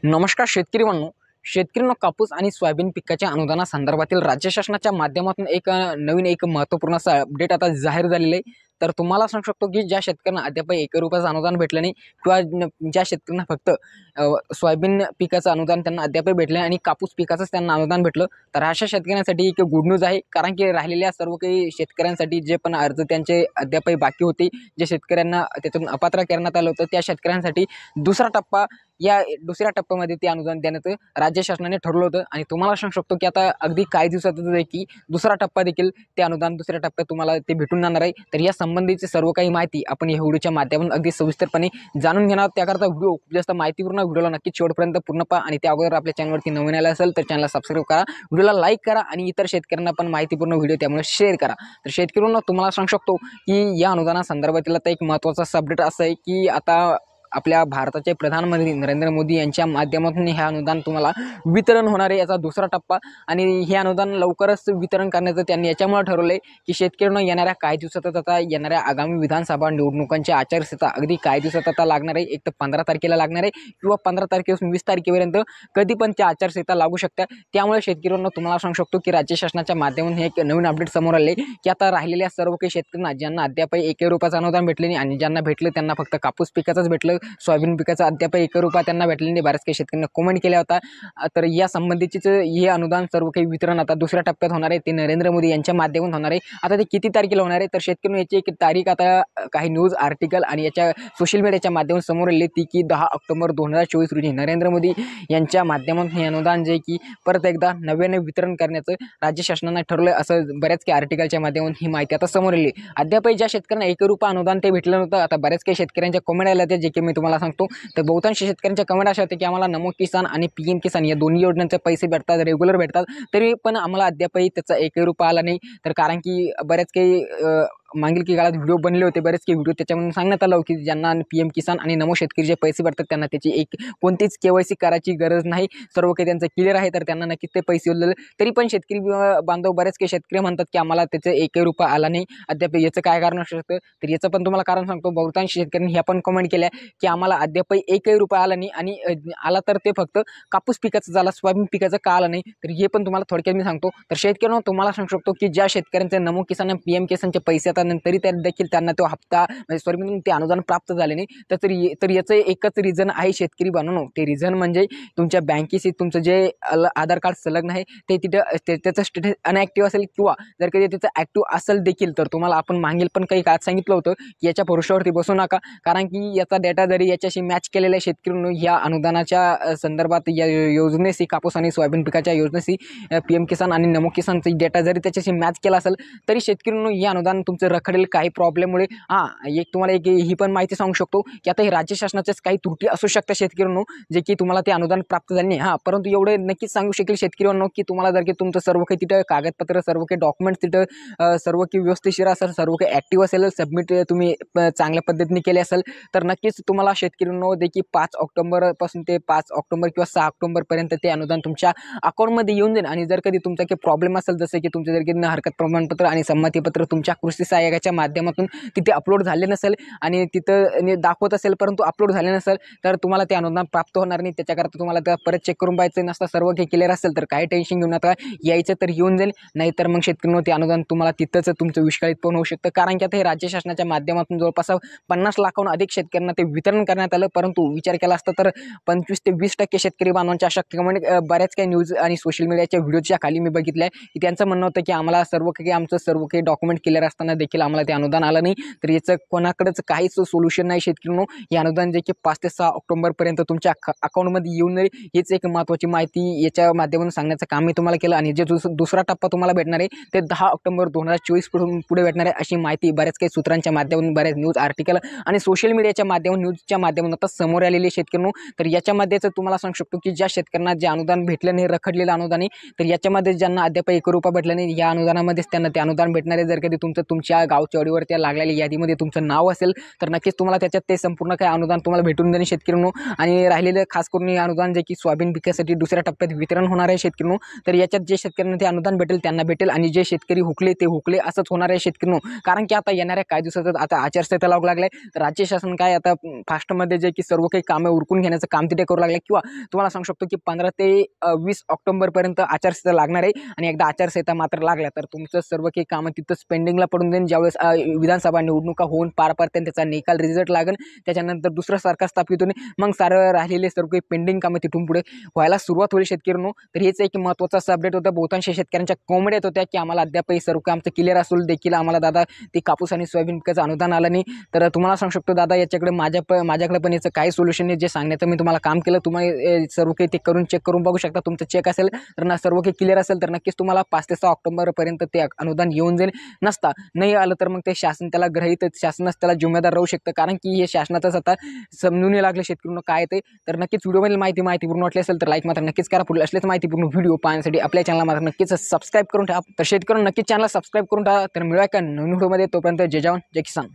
नमस्कार शेतकरी बंधू. शेतकऱ्यांनो, कापूस आणि सोयाबीन पिकाच्या अनुदानासंदर्भातील राज्य शासनाच्या माध्यमातून नवीन महत्त्वपूर्ण असा अपडेट आता जाहीर झालेलं आहे. तर तुम्हाला सांगू शकतो की ज्या शेतकऱ्यांना अद्याप ₹1 अनुदान भेटलं नाही किंवा ज्या शेतकऱ्यांना फक्त सोयाबीन पिकाचं अनुदान त्यांना अद्याप भेटलं आणि कापूस पिकाचंच त्यांना अनुदान भेटलं, तर अशा शेतकऱ्यांसाठी एक गुड न्यूज आहे. कारण की राहिलेल्या सर्व काही शेतकऱ्यांसाठी जे पण अर्ज त्यांचे अद्याप बाकी होते, जे शेतकऱ्यांना त्यातून अपात्र करण्यात आलं होतं, त्या शेतकऱ्यांसाठी दुसरा टप्पा या दुसऱ्या टप्प्यामध्ये ते अनुदान देण्याचं राज्य शासनाने ठरवलं होतं. आणि तुम्हाला सांगू शकतो की आता अगदी काही दिवसातच आहे की दुसरा टप्पा देखील ते अनुदान दुसऱ्या टप्प्यात तुम्हाला ते भेटून जाणार आहे. तर या संबंधीची सर्व काही माहिती आपण या व्हिडिओच्या माध्यमातून अगदी सविस्तरपणे जाणून घेणार आहोत. त्याकरता व्हिडिओ खूप जास्त माहितीपूर्ण, व्हिडिओला नक्कीच शेवटपर्यंत पूर्ण पहा. आणि त्या अगोदर आपल्या चॅनलवरती नवीन आलं असेल तर चॅनलला सबस्क्राईब करा, व्हिडिओला लाईक करा आणि इतर शेतकऱ्यांना पण माहितीपूर्ण व्हिडिओ त्यामुळे शेअर करा. तर शेतकऱ्यांना तुम्हाला सांगू शकतो की या अनुदानासंदर्भातील आता एक महत्त्वाचा अपडेट असं आहे की आता आपल्या भारताचे प्रधानमंत्री नरेंद्र मोदी यांच्या माध्यमातून हे अनुदान तुम्हाला वितरण होणार आहे, याचा दुसरा टप्पा. आणि हे अनुदान लवकरच वितरण करण्याचं त्यांनी याच्यामुळे ठरवलं आहे की शेतकऱ्यांना येणाऱ्या काही दिवसातच आता येणाऱ्या आगामी विधानसभा निवडणुकांची आचारसंहिता अगदी काही दिवसात आता लागणार आहे. एक तर 15 तारखेला लागणार आहे किंवा 15 तारखेपासून 20 तारखेपर्यंत कधी पण त्या आचारसंहिता लागू शकतात. त्यामुळे शेतकऱ्यांना तुम्हाला सांगू शकतो की राज्य शासनाच्या माध्यमातून हे एक नवीन अपडेट समोर आले की आता राहिलेल्या सर्व काही शेतकऱ्यांना ज्यांना अद्याप ₹1 अनुदान भेटले नाही आणि ज्यांना भेटलं त्यांना फक्त कापूस पिकाचंच भेटलं, सोयाबीन पिकाचा अद्याप ₹1 त्यांना भेटले नाही. बऱ्याच काही शेतकऱ्यांना कमेंट केल्या होता. तर या संबंधीचीच हे अनुदान सर्व काही वितरण आता दुसऱ्या टप्प्यात होणार आहे, ते नरेंद्र मोदी यांच्या माध्यमातून होणार आहे. आता ते किती तारखेला होणार आहे तर शेतकऱ्यांना याची एक तारीख आता काही न्यूज आर्टिकल आणि याच्या सोशल मीडियाच्या माध्यमातून समोर आली ती की 10 ऑक्टोबर 2024 रोजी नरेंद्र मोदी यांच्या माध्यमातून हे अनुदान जे की परत एकदा नव्याने वितरण करण्याचं राज्य शासनाने ठरवलं, असं बऱ्याच काही आर्टिकलच्या माध्यमातून ही माहिती आता समोर आली. अद्यापही ज्या शेतकऱ्यांना ₹1 अनुदान ते भेटलं नव्हतं, आता बऱ्याच काही शेतकऱ्यांच्या कमेंट आल्या होत्या, जे की मी तुम्हाला सांगतो. तर बहुतांश शेतकऱ्यांच्या कमेंट अशा होत्या की आम्हाला नमो किसान आणि PM किसान या दोन्ही योजनांचे पैसे भेटतात, रेग्युलर भेटतात, तरी पण आम्हाला अद्यापही त्याचा ₹1 आला नाही. तर कारण की बऱ्याच काही मागील काही काळात व्हिडिओ बनले होते, बरेच काही व्हिडिओ त्याच्यामधून सांगण्यात आलं की ज्यांना PM किसान आणि नमो शेतकरी जे पैसे भेटतात त्यांना त्याची कोणतीच KYC करायची गरज नाही, सर्व काही त्यांचं क्लिअर आहे, तर त्यांना नक्कीच ते पैसे उरलेले. तरी पण शेतकरी बांधव बरेच काही शेतकरी म्हणतात की आम्हाला त्याचे ₹1 आला नाही अद्याप. याचं काय कारण असू शकतं तर याचं पण तुम्हाला कारण सांगतो. बहुतांश शेतकऱ्यांनी ह्या पण कमेंट केल्या की आम्हाला अद्यापही ₹1 आला नाही आणि आला तर ते फक्त कापूस पिकाचं झाला, सोयाबीन पिकाचं का आलं नाही. तर हे पण तुम्हाला थोडक्यात मी सांगतो. तर शेतकऱ्यांना तुम्हाला सांगू शकतो की ज्या शेतकऱ्यांचे नमो किसान आणि PM किसानचे पैसे आता तरी देखील त्यांना तो हप्ता म्हणजे सॉरी ते अनुदान प्राप्त झाले नाही, तर याचं एकच रिझन आहे शेतकरी बांधवांनो. ते रिझन म्हणजे तुमच्या बँकेशी तुमचं जे आधार कार्ड संलग्न आहे ते तिथं त्याचं स्टेटस अनॲक्टिव्ह असेल किंवा जर कधी त्याचं ॲक्टिव्ह असेल देखील तर तुम्हाला आपण मागील पण काही काळात सांगितलं होतं की याच्या भरोश्यावरती बसू नका. कारण की याचा डेटा जरी याच्याशी मॅच केलेल्या शेतकऱ्यांनो या अनुदानाच्या संदर्भात या योजनेशी कापूस आणि सोयाबीन पिकाच्या योजनेशी PM किसान आणि नमो किसानचा डेटा जरी त्याच्याशी मॅच केला असेल तरी शेतकऱ्यांनो हे अनुदान तुमचं रखडेल काही प्रॉब्लेममुळे. एक तुम्हाला ही पण माहिती सांगू शकतो की आता हे राज्य शासनाच्याच काही त्रुटी असू शकतात शेतकऱ्यांनो, जे की तुम्हाला ते अनुदान प्राप्त झाले नाही. परंतु एवढे नक्कीच सांगू शकेल शेतकऱ्यांनो की तुम्हाला जर की तुमचं सर्व काही तिथं कागदपत्र, सर्व काही डॉक्युमेंट्स तिथं सर्व काही व्यवस्थिशीर असेल, सर्व काही ॲक्टिव्ह असेल, सबमिट तुम्ही चांगल्या पद्धतीने केले असेल तर नक्कीच तुम्हाला शेतकऱ्यांनो देखील 5 ऑक्टोबरपासून ते 5 ऑक्टोबर किंवा 6 ऑक्टोबरपर्यंत ते अनुदान तुमच्या अकाउंटमध्ये येऊन जाईल. आणि जर कधी तुमचा काही प्रॉब्लेम असेल, जसे की तुमचं जर की हरकत प्रमाणपत्र आणि संमतीपत्र तुमच्या कृषी सहाय्यकाच्या माध्यमातून तिथे अपलोड झाले नसेल आणि तिथं दाखवत असेल परंतु अपलोड झाले नसेल तर तुम्हाला ते अनुदान प्राप्त होणार नाही. त्याच्याकरता तुम्हाला त्या परत चेक करून पाहायचं नसतं. सर्व काही क्लिअर असेल तर काही टेन्शन घेऊ नका, यायचं तर येऊन जाईल, नाहीतर मग शेतकऱ्यांनो ते अनुदान तुम्हाला तिथंच तुमचं विस्कळीत पण होऊ शकतं. कारण की आता हे राज्य शासनाच्या माध्यमातून जवळपास 50 लाखाहून अधिक शेतकऱ्यांना ते वितरण करण्यात आलं. परंतु विचार केला असता तर 25 ते 20% शेतकरी बांधवांच्या अशा कमेंट बऱ्याच काही न्यूज आणि सोशल मीडियाच्या व्हिडिओच्या खाली मी बघितल्या की त्यांचं म्हणणं होतं की आम्हाला आमचं सर्व काही डॉक्युमेंट क्लिअर असताना देखील आम्हाला ते अनुदान आलं नाही. तर याचं कोणाकडेच काहीच सोल्युशन नाही शेतकऱ्यांनो. हे अनुदान जे की 5 ते 6 ऑक्टोबरपर्यंत तुमच्या अकाउंटमध्ये येऊन जाईल. हीच एक महत्त्वाची माहिती याच्या माध्यमातून सांगण्याचं काम मी तुम्हाला केलं. आणि जे दुसरा टप्पा तुम्हाला भेटणार आहे ते 10 ऑक्टोबर 2024 पुढे भेटणार आहे, अशी माहिती बऱ्याच काही सूत्रांच्या माध्यमातून, बऱ्याच न्यूज आर्टिकल आणि सोशल मीडियाच्या माध्यमातून, न्यूजच्या माध्यमातून आता समोर आलेले शेतकऱ्यांनो. तर याच्यामध्येच तुम्हाला सांगू शकतो की ज्या शेतकऱ्यांना जे अनुदान भेटलं नाही, रखडलेलं अनुदान आहे, तर याच्यामध्ये ज्यांना अद्याप ₹1 भेटलं नाही, या अनुदानामध्येच त्यांना ते अनुदान भेटणार आहे. जर कधी तुमच्या त्या गावच्या अडीवरती लागलेल्या यादीमध्ये तुमचं नाव असेल तर नक्कीच तुम्हाला त्याच्यात ते संपूर्ण काही अनुदान तुम्हाला भेटून जाईल शेतकऱ्यांनो. आणि राहिलेलं खास करून हे अनुदान जे की सोयाबीन पिकासाठी दुसऱ्या टप्प्यात वितरण होणार आहे शेतकऱ्यांनो. तर याच्यात जे शेतकऱ्यांना ते अनुदान भेटेल त्यांना भेटेल आणि जे शेतकरी हुकले ते हुकले असंच होणार आहे शेतकऱ्यांनो. कारण की आता येणाऱ्या काही दिवसात आता आचारसंहिता लागू लागलाय. तर राज्य शासन काय आता फास्टमध्ये जे की सर्व काही कामं उरकून घेण्याचं काम तिथे करू लागले किंवा तुम्हाला सांगू शकतो की 15 ते 20 ऑक्टोबरपर्यंत आचारसंहिता लागणार आहे. आणि एकदा आचारसंहिता मात्र लागल्या तर तुमचं सर्व काही कामं तिथंच पेंडिंगला पडून जाईल. ज्यावेळेस विधानसभा निवडणुका होऊन पार पडतील त्याचा निकाल रिझल्ट लागेल त्याच्यानंतर दुसरं सरकार स्थापित होणे मग सारं राहिलेले सर्व काही पेंडिंग कामं तिथून पुढे व्हायला सुरुवात होईल शेतकऱ्यांनो. तर हेच एक महत्त्वाचा अपडेट होता. बहुतांश शेतकऱ्यांच्या कॉमेडी येत होत्या की आम्हाला अद्याप सर्व काही आमचं क्लिअर असून देखील आम्हाला दादा ते कापूस आणि सोयाबीन पिकाचं अनुदान आलं नाही. तर तुम्हाला सांगू शकतो दादा याच्याकडे माझ्याकडे पण याचं काही सोल्युशन आहे जे सांगण्याचं मी तुम्हाला काम केलं. तुम्ही सर्व काही ते करून चेक करून बघू शकता. तुमचं चेक असेल तर ना सर्व काही क्लिअर असेल तर नक्कीच तुम्हाला 5 ते 6 ऑक्टोबरपर्यंत ते अनुदान येऊन जाईल. नाही आलं तर मग ते शासन त्याला ग्रहित शासनच त्याला जिम्मेदार राहू शकतं. कारण की हे शासनाचंच आता समजून लागले शेतकऱ्यांना काय ते. तर नक्कीच व्हिडिओमध्ये माहितीपूर्ण वाटली असेल तर लाईक मात्र नक्कीच करा. पुढे असलेच माहितीपूर्ण व्हिडिओ पाहण्यासाठी आपल्या चॅनलला मात्र नक्कीच सबस्क्राईब करून ठेवा. तर शेतकऱ्यांना नक्कीच चॅनलला सबस्क्राईब करून ठेवा. तर मिळूया का नवीन व्हिडिओमध्ये. तोपर्यंत जय जवान जय किसान.